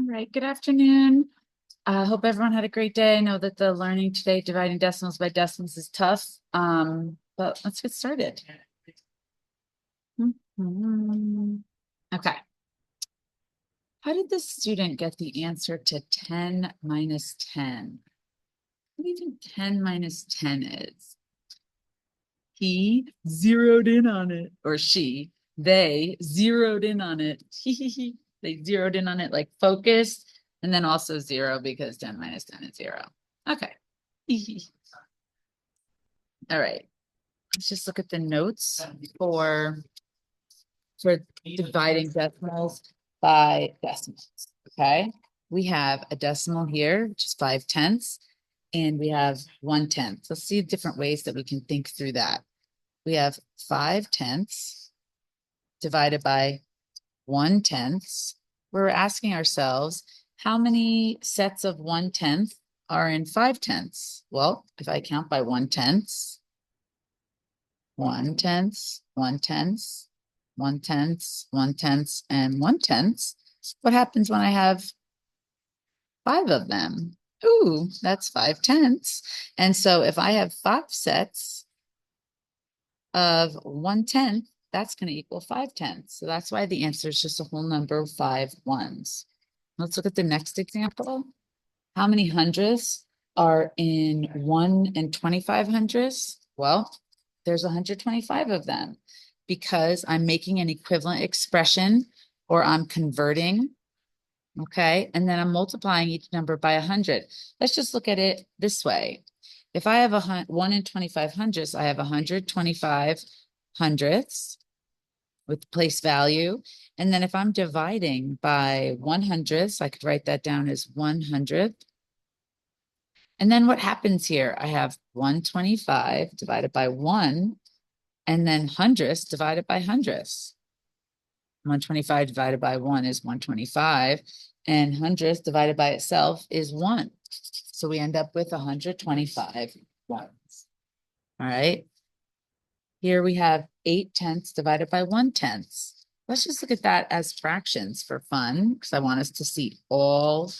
right, good afternoon. I hope everyone had a great day. I know that the learning today, dividing decimals by decimals is tough, but let's get started. Okay. How did the student get the answer to 10 minus 10? What do you think 10 minus 10 is? He zeroed in on it, or they zeroed in on it. They zeroed in on it like focused, and then also zero because 10 minus 10 is zero. Okay. All right. Let's just look at the notes for dividing decimals by decimals. Okay. We have a decimal here, which is 5/10, and we have 1/10. Let's see different ways that we can think through that. We have 5/10 divided by 1/10. We're asking ourselves, how many sets of 1/10 are in 5/10? Well, if I count by 1/10, 1/10, 1/10, 1/10, 1/10, and 1/10, what happens when I have 5 of them? Ooh, that's 5/10. And so if I have 5 sets of 1/10, that's going to equal 5/10. So that's why the answer is just a whole number of 5 ones. Let's look at the next example. How many hundredths are in 1 and 25 hundredths? Well, there's 125 of them because I'm making an equivalent expression or I'm converting. Okay. And then I'm multiplying each number by 100. Let's just look at it this way. If I have 1 in 25 hundredths, I have 125 hundredths with place value. And then if I'm dividing by 100ths, I could write that down as 100th. And then what happens here? I have 125 divided by 1, and then hundredths divided by hundredths. 125 divided by 1 is 125, and hundredths divided by itself is 1. So we end up with 125 ones. All right. Here we have 8/10 divided by 1/10. Let's just look at that as fractions for fun, because I want us to see all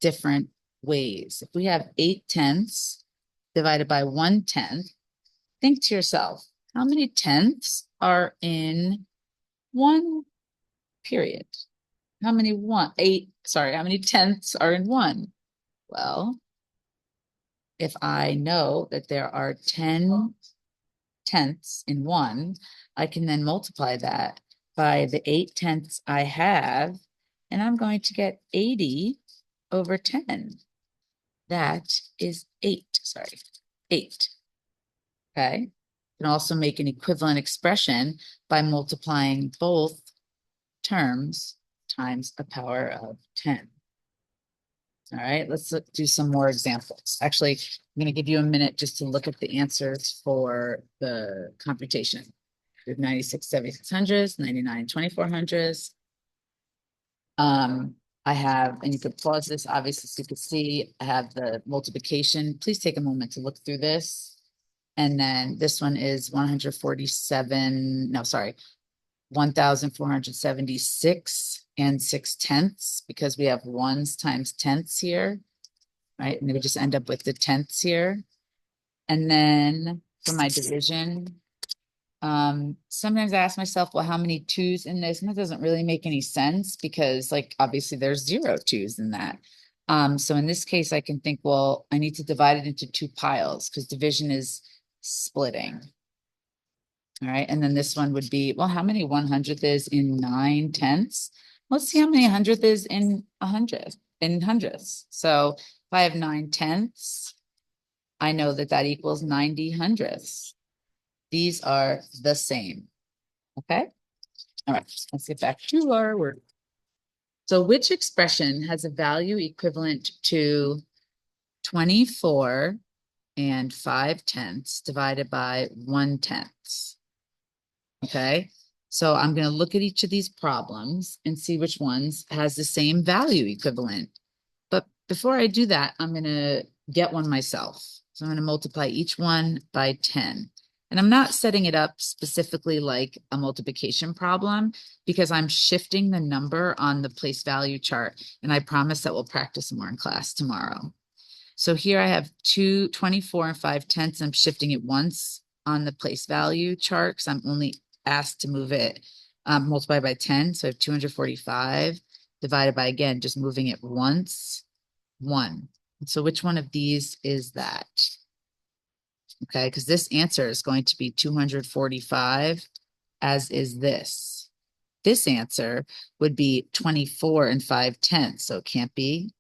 different ways. If we have 8/10 divided by 1/10, think to yourself, how many tenths are in one period? How many tenths are in one? Well, if I know that there are 10 tenths in one, I can then multiply that by the 8/10 I have, and I'm going to get 80 over 10. That is 8. Okay. You can also make an equivalent expression by multiplying both terms times a power of 10. All right, let's do some more examples. Actually, I'm going to give you a minute just to look at the answers for the computation. We have 96 7600s, 99 2400s. I have, and you could pause this, obviously, so you can see I have the multiplication. Please take a moment to look through this. And then this one is 1,476 and 6/10, because we have ones times tenths here, right? And we just end up with the tenths here. And then for my division, sometimes I ask myself, well, how many 2's in this? And that doesn't really make any sense because, like, obviously there's 0 2's in that. So in this case, I can think, well, I need to divide it into 2 piles because division is splitting. All right. And then this one would be, well, how many 100th is in 9/10? Let's see how many 100th is in 100 in hundredths. So if I have 9/10, I know that that equals 90 hundredths. These are the same. Okay. All right. Let's get back to our work. So which expression has a value equivalent to 24 and 5/10 divided by 1/10? Okay. So I'm going to look at each of these problems and see which ones has the same value equivalent. But before I do that, I'm going to get one myself. So I'm going to multiply each one by 10. And I'm not setting it up specifically like a multiplication problem because I'm shifting the number on the place value chart. And I promise that we'll practice more in class tomorrow. So here I have 24 and 5/10. I'm shifting it once on the place value chart because I'm only asked to move it multiplied by 10. So I have 245 divided by, again, just moving it once, 1. So which one of these is that? Okay, because this answer is going to be 245, as is this. This answer would be 24 and 5/10, so it can't be.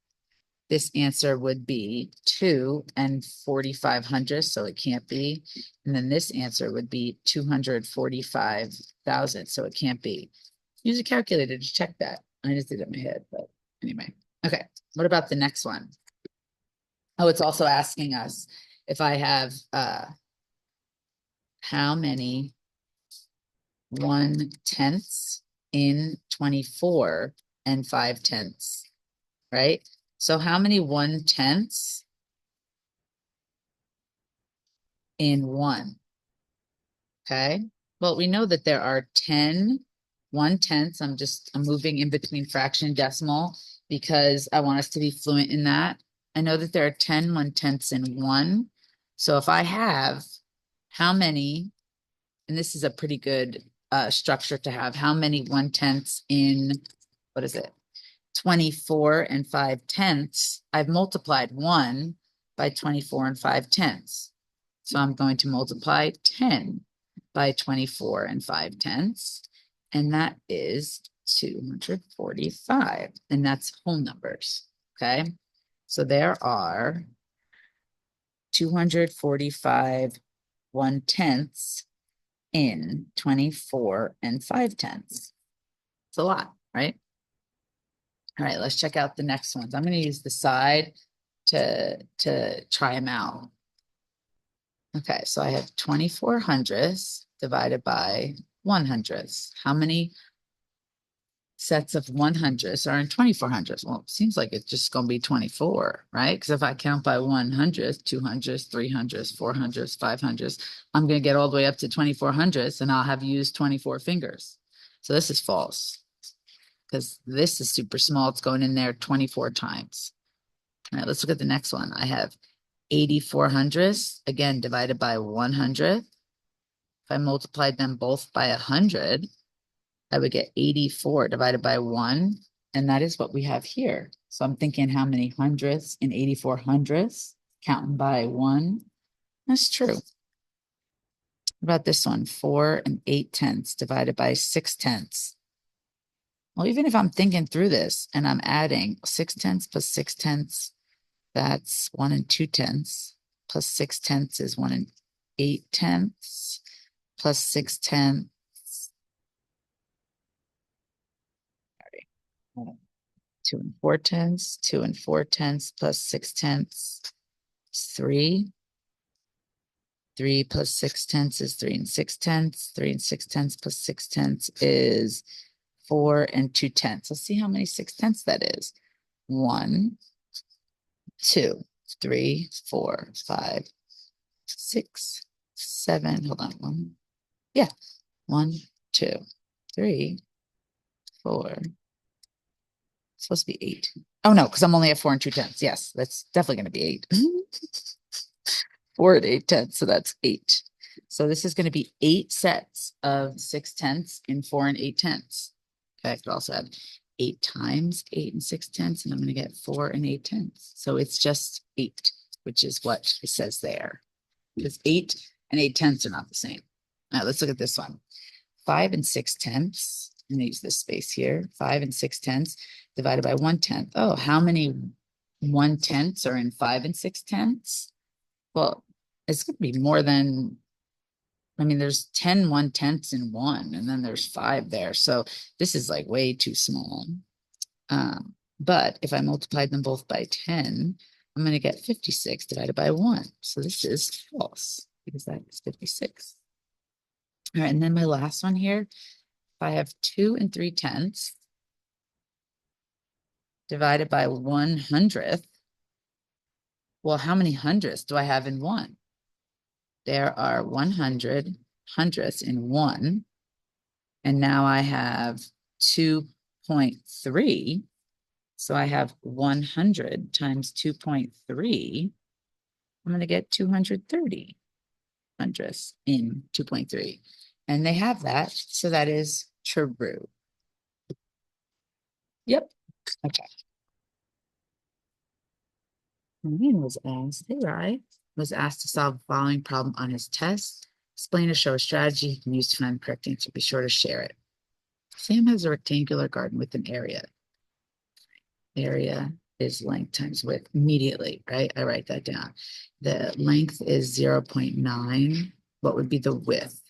This answer would be 2 and 4,500, so it can't be. And then this answer would be 245,000, so it can't be. Use a calculator to check that. I just did it in my head, but anyway. Okay, what about the next one? Oh, it's also asking us if I have how many 1/10 in 24 and 5/10, right? So how many 1/10 in 1? Okay. Well, we know that there are 10 1/10. I'm moving in between fraction and decimal because I want us to be fluent in that. I know that there are 10 1/10 in 1. So if I have how many, and this is a pretty good structure to have, how many 1/10 in, what is it? 24 and 5/10. I've multiplied 1 by 24 and 5/10. So I'm going to multiply 10 by 24 and 5/10. And that is 245. And that's whole numbers. Okay. So there are 245 1/10 in 24 and 5/10. It's a lot, right? All right, let's check out the next ones. I'm going to use the side to try them out. Okay, so I have 24 hundredths divided by 1/100. How many sets of 100ths are in 24 hundredths? Well, it seems like it's just going to be 24, right? Because if I count by 100th, 200ths, 300ths, 400ths, 500ths, I'm going to get all the way up to 24 hundredths and I'll have used 24 fingers. So this is false because this is super small. It's going in there 24 times. All right, let's look at the next one. I have 84 hundredths, again, divided by 100. If I multiplied them both by 100, I would get 84 divided by 1. And that is what we have here. So I'm thinking how many hundredths in 84 hundredths, counting by 1. That's true. What about this one? 4 and 8/10 divided by 6/10. Well, even if I'm thinking through this and I'm adding 6/10 plus 6/10, that's 1 and 2/10, plus 6/10 is 1 and 8/10, plus 6/10. Sorry. 2 and 4/10, 2 and 4/10 plus 6/10 is 3. 3 plus 6/10 is 3 and 6/10. 3 and 6/10 plus 6/10 is 4 and 2/10. Let's see how many 6/10 that is. 1, 2, 3, 4, 5, 6, 7. Hold on. 1. Yeah. 1, 2, 3, 4. It's supposed to be 8. Oh no, because I'm only at 4 and 2/10. Yes, that's definitely going to be 8. 4 and 8/10, so that's 8. So this is going to be 8 sets of 6/10 in 4 and 8/10. Okay, I could also have 8 times 8 and 6/10, and I'm going to get 4 and 8/10. So it's just 8, which is what it says there. Because 8 and 8/10 are not the same. Now let's look at this one. 5 and 6/10. I'm going to use this space here. 5 and 6/10 divided by 1/10. Oh, how many 1/10 are in 5 and 6/10? Well, it's going to be more than, I mean, there's 10 1/10 in 1, and then there's 5 there. So this is like way too small. But if I multiplied them both by 10, I'm going to get 56 divided by 1. So this is false because that is 56. All right, and then my last one here, if I have 2 and 3/10 divided by 1/100th, well, how many hundredths do I have in 1? there are 100 hundredths in one. And now I have 2.3. So I have 100 times 2.3. I'm going to get 230 hundredths in 2.3. And they have that. So that is true. Yep. Okay. Ryan was asked, hey, Ryan, was asked to solve the following problem on his test. Explain or show a strategy he can use to find the correct answer. Be sure to share it. Sam has a rectangular garden with an area. Area is length times width immediately, right? I write that down. The length is 0.9. What would be the width?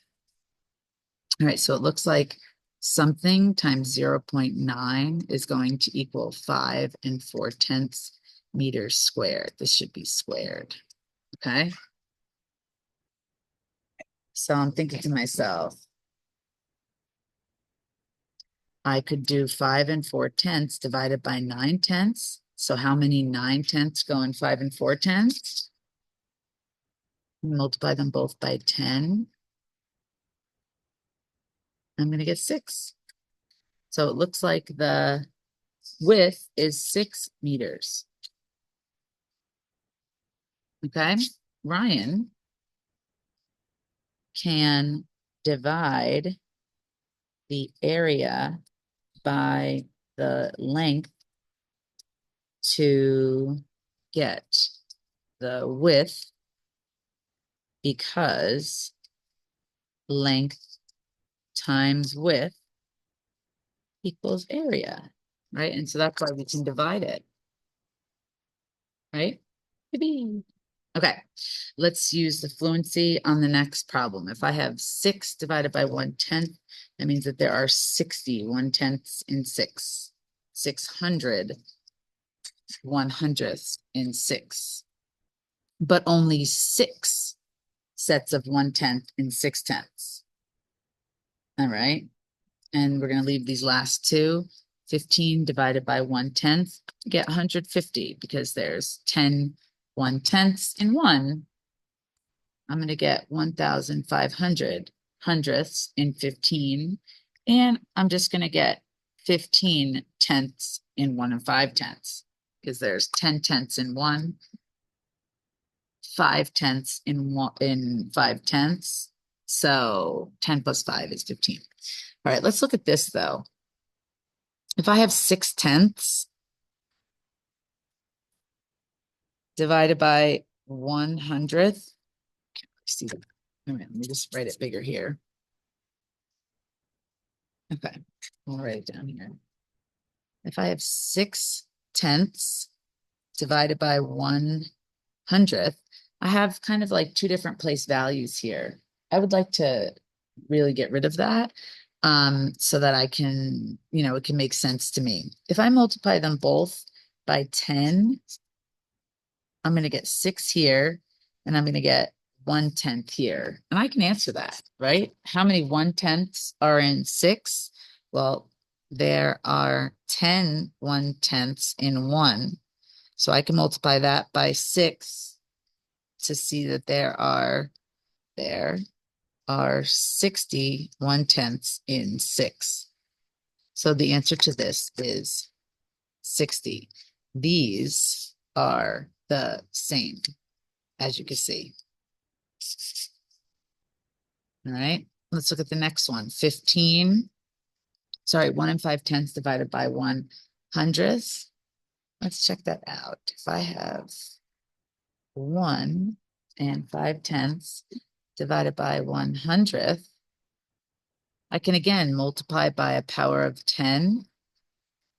All right, so it looks like something times 0.9 is going to equal 5 and 4/10 meters squared. This should be squared, okay? So I'm thinking to myself, I could do 5 and 4/10 divided by 9/10. So how many 9/10 go in 5 and 4/10? Multiply them both by 10. I'm going to get 6. So it looks like the width is 6 meters. Okay. Ryan can divide the area by the length to get the width because length times width equals area, right? And so that's why we can divide it, right? Okay, let's use the fluency on the next problem. If I have 6 divided by 1/10, that means that there are 60 1/10 in 6, 600 1/100ths in 6, but only 6 sets of 1/10 in 6/10. All right, and we're going to leave these last two. 15 divided by 1/10, get 150 because there's 10 1/10 in 1. I'm going to get 1,500 hundredths in 15. And I'm just going to get 15 tenths in 1 and 5/10 because there's 10 tenths in 1, 5/10 in 5/10. So 10 plus 5 is 15. All right, let's look at this though. If I have 6/10 divided by 100th, see that. All right, let me just write it bigger here. Okay, I'll write it down here. If I have 6/10 divided by 100th, I have kind of like two different place values here. I would like to really get rid of that so that I can, it can make sense to me. If I multiply them both by 10, I'm going to get 6 here and I'm going to get 1/10 here. And I can answer that, right? How many 1/10 are in 6? Well, there are 10 1/10 in 1. So I can multiply that by 6 to see that there are 60 1/10 in 6. So the answer to this is 60. These are the same, as you can see. All right, let's look at the next one. 15. Sorry, 1 and 5/10 divided by 100th. Let's check that out. If I have 1 and 5/10 divided by 100th, I can again multiply by a power of 10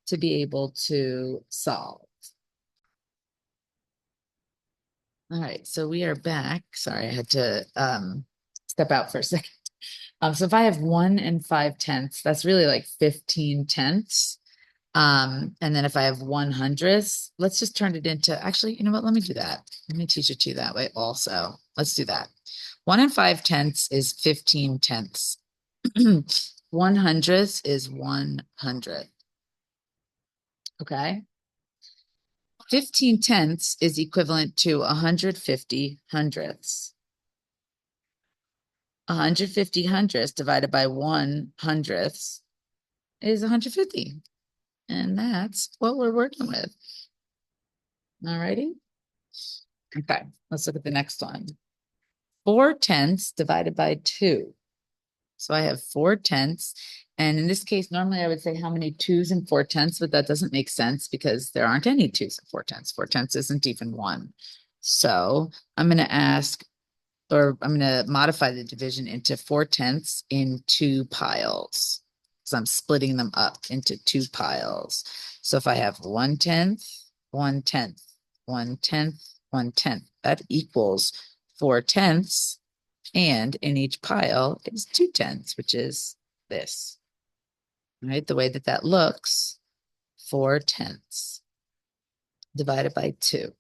to be able to solve. All right, so we are back. Sorry, I had to step out for a second. So if I have 1 and 5/10, that's really like 15/10. And then if I have 100th, let's just turn it into, actually, you know what? Let me do that. Let me teach it to you that way also. Let's do that. 1 and 5/10 is 15/10. 100th is 100th. Okay. 15/10 is equivalent to 150 hundredths. 150 hundredths divided by 1 hundredths is 150. And that's what we're working with. All righty. Okay, let's look at the next one. 4 tenths divided by 2. So I have 4 tenths. And in this case, normally I would say how many 2s and 4 tenths, but that doesn't make sense because there aren't any 2s and 4 tenths. 4 tenths isn't even 1. So I'm going to ask, or I'm going to modify the division into 4 tenths in 2 piles. So I'm splitting them up into 2 piles. So if I have 1 tenth, 1 tenth, 1 tenth, 1 tenth, that equals 4 tenths. And in each pile is 2 tenths, which is this. All right, the way that that looks, 4 tenths divided by 2. If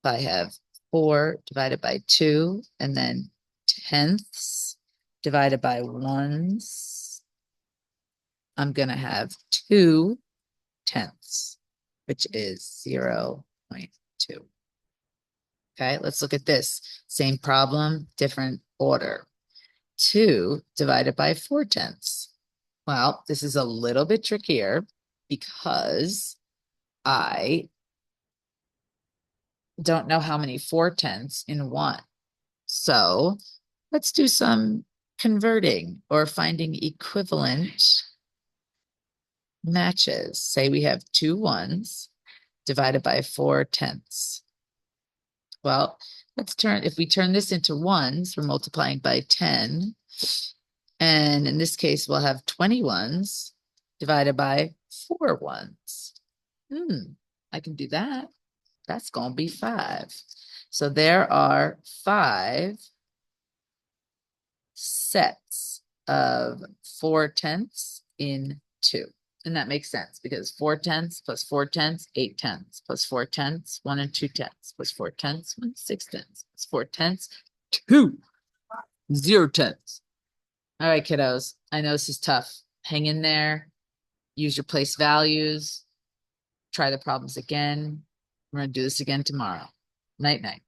I have 4 divided by 2, and then tenths divided by ones, I'm going to have 2 tenths, which is 0.2. Okay, let's look at this. Same problem, different order. 2 divided by 4 tenths. Well, this is a little bit trickier because I don't know how many 4 tenths in one. So let's do some converting or finding equivalent matches. Say we have 2 1s divided by 4 tenths. Well, if we turn this into ones, we're multiplying by 10. And in this case, we'll have 21s divided by 4 1s. I can do that. That's going to be 5. So there are 5 sets of 4 tenths in 2. And that makes sense because 4 tenths plus 4 tenths, 8 tenths, plus 4 tenths, 1 and 2 tenths, plus 4 tenths, 1, 6 tenths, plus 4 tenths, 2, 0 tenths. All right, kiddos. I know this is tough. Hang in there. Use your place values. Try the problems again. We're going to do this again tomorrow. Night, night.